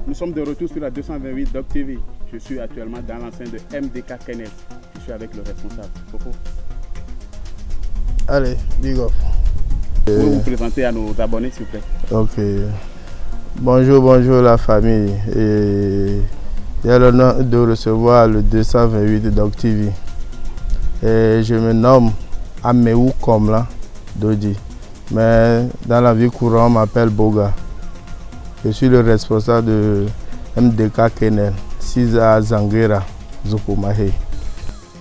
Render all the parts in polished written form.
Nous sommes de retour sur la 228 Doc TV. Je suis actuellement dans l'enceinte de MDK Kennel. Je suis avec le responsable. Popo. Allez, big up. Pouvez vous présenter à nos abonnés, s'il vous plaît? Ok. Bonjour la famille. Et j'ai l'honneur de recevoir le 228 Doc TV. Et je me nomme Ameou Komla Dodi. Mais dans la vie courante, on m'appelle Boga. Je suis le responsable de MDK Kennel, Siza Zanguera, Zukumahe.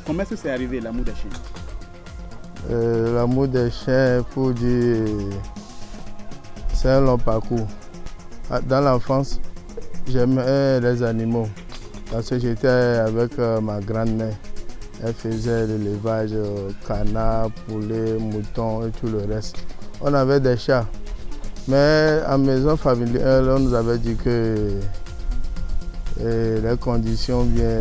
Comment est-ce que c'est arrivé l'amour des chiens? L'amour des chiens, pour dire, c'est un long parcours. Dans l'enfance, j'aimais les animaux parce que j'étais avec ma grand-mère. Elle faisait l'élevage, canard, poulet, mouton et tout le reste. On avait des chats. Mais en maison familiale, on nous avait dit que les conditions bien,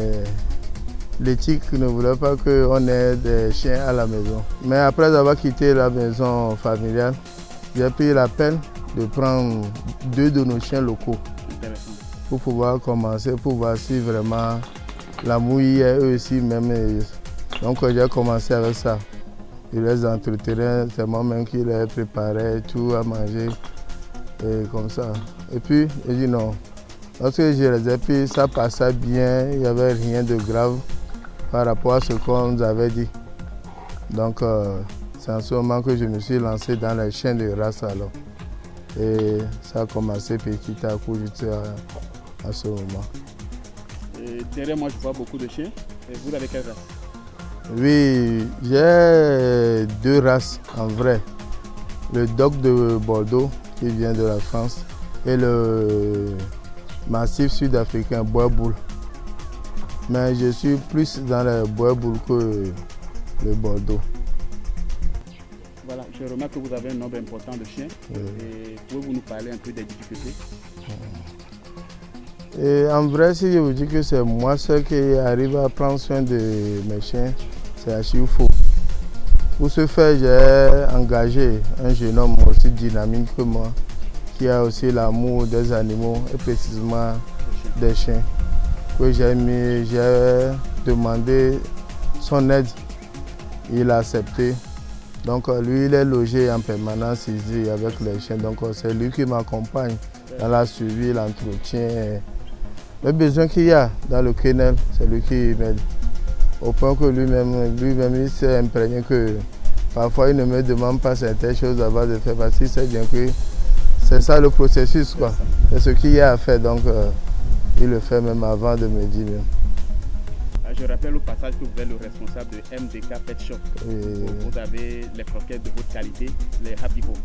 l'éthique ne voulait pas qu'on ait des chiens à la maison. Mais après avoir quitté la maison familiale, j'ai pris la peine de prendre 2 de nos chiens locaux pour pouvoir commencer, pour voir si vraiment l'amour y est eux aussi même. Donc j'ai commencé avec ça. Je les entretenais, c'est moi-même qui les préparais, tout à manger, et comme ça. Et puis, j'ai dit non. Lorsque je les ai pris, ça passait bien, il n'y avait rien de grave par rapport à ce qu'on nous avait dit. Donc, c'est en ce moment que je me suis lancé dans les chiens de race alors. Et ça a commencé petit à coup jusqu'à ce moment. Et derrière moi, je vois beaucoup de chiens. Et vous avez quelle race? Oui, j'ai 2 races en vrai. Le Doc de Bordeaux qui vient de la France et le massif sud-africain Boerboel. Mais je suis plus dans le Boerboel que le Bordeaux. Voilà, je remarque que vous avez un nombre important de chiens. Et pouvez-vous nous parler un peu des difficultés? Et en vrai, si je vous dis que c'est moi seul qui arrive à prendre soin de mes chiens, c'est archi faux. Pour ce faire, j'ai engagé un jeune homme aussi dynamique que moi, qui a aussi l'amour des animaux et précisément des chiens. Que j'ai demandé son aide, il a accepté. Donc lui, il est logé en permanence ici avec les chiens. Donc c'est lui qui m'accompagne dans la suivi, l'entretien. Le besoin qu'il y a dans le kennel, c'est lui qui m'aide. Au point que lui-même, il s'est imprégné que parfois il ne me demande pas certaines choses avant de faire parce qu'il sait bien que c'est ça le processus, quoi. C'est ce qu'il y a à faire, donc il le fait même avant de me dire. Je rappelle au passage que vous êtes le responsable de MDK Pet Shop. Vous avez les croquettes de haute qualité, les Happy Home.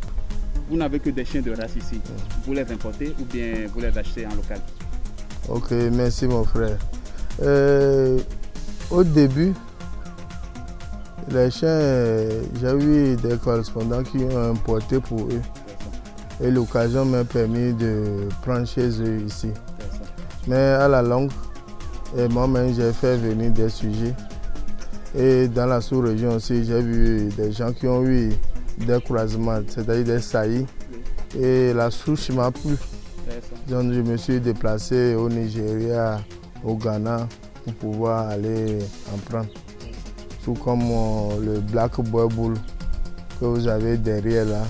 Vous n'avez que des chiens de race ici. Vous les importez ou bien vous les achetez en local? Ok, merci mon frère. Au début, les chiens, j'ai eu des correspondants qui ont importé pour eux. Et l'occasion m'a permis de prendre chez eux ici. Mais à la longue, moi-même j'ai fait venir des sujets. Et dans la sous-région aussi, j'ai vu des gens qui ont eu des croisements, c'est-à-dire des saillies. Et la souche m'a plu. Donc je me suis déplacé au Nigeria, au Ghana, pour pouvoir aller en prendre. Tout comme le Black Boerboel que vous avez derrière là.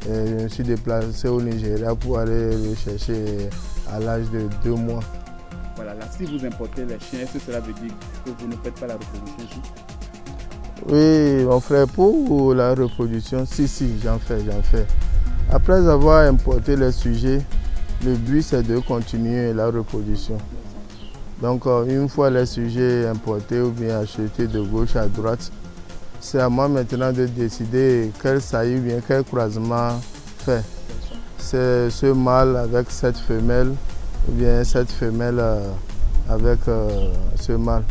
Et je me suis déplacé au Nigeria pour aller le chercher à l'âge de 2 mois. Voilà, là, si vous importez les chiens, est-ce que cela veut dire que vous ne faites pas la reproduction ici? Oui, mon frère, pour la reproduction, si, j'en fais. Après avoir importé les sujets, le but c'est de continuer la reproduction. Donc une fois les sujets importés ou bien achetés de gauche à droite, c'est à moi maintenant de décider quel saillie ou bien quel croisement faire. C'est ce mâle avec cette femelle ou bien cette femelle avec ce mâle.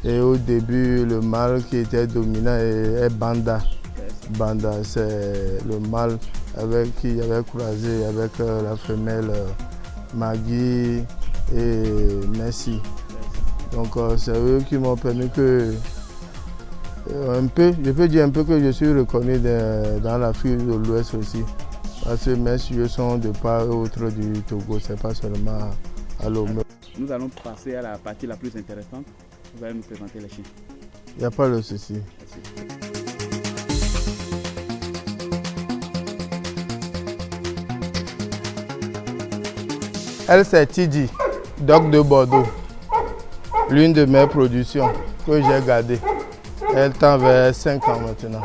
Et au début, le mâle qui était dominant est Banda. Banda, c'est le mâle qui avait croisé avec la femelle Maggie et Messi. Donc c'est eux qui m'ont permis que je peux dire un peu que je suis reconnu dans l'Afrique de l'Ouest aussi. Parce que mes yeux sont de part et autre du Togo, c'est pas seulement à Lomé. Nous allons passer à la partie la plus intéressante. Vous allez nous présenter les chiens. Il n'y a pas de souci. Merci. Elle, c'est Tidi, Doc de Bordeaux. L'une de mes productions que j'ai gardée. Elle tend vers 5 ans maintenant.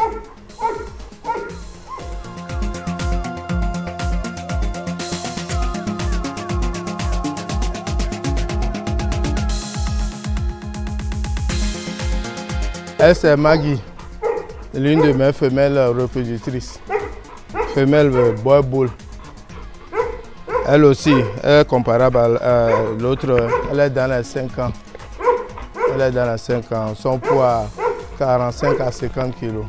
Elle, c'est Maggie, l'une de mes femelles reproductrices. Femelle bois boule. Elle aussi, elle est comparable à l'autre, elle est dans les 5 ans. Elle est dans les 5 ans. Son poids 45 à 50 kilos.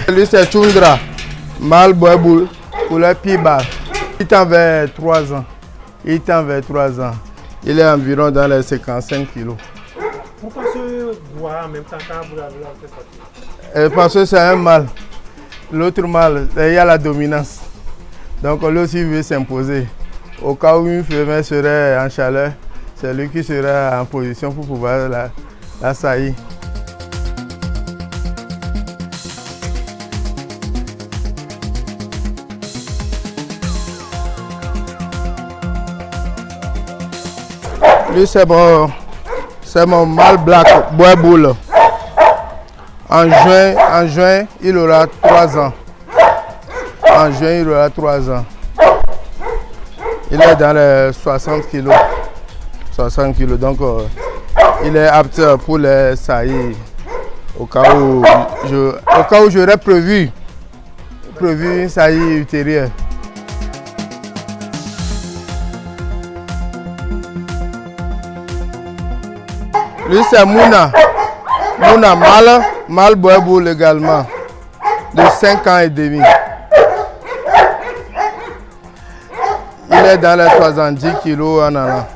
Lui, c'est Tundra, mâle bois boule pour les pieds bas. Il tend vers 3 ans. Il tend vers 3 ans. Il est environ dans les 55 kilos. Pourquoi ce bois en même temps quand vous l'avez sorti? Parce que c'est un mâle. L'autre mâle, il y a la dominance. Donc lui aussi veut s'imposer. Au cas où une femelle serait en chaleur, c'est lui qui sera en position pour pouvoir la saillir. Lui, c'est mon mâle black, bois boule. En juin, il aura 3 ans. En juin, il aura 3 ans. Il est dans les 60 kilos. 60 kilos, donc il est apte pour les saillir. Au cas où j'aurais prévu une saillie ultérieure. Lui, c'est Mouna. Mouna, mâle bois boule également, de 5 ans et demi. Il est dans les 70 kilos en allant.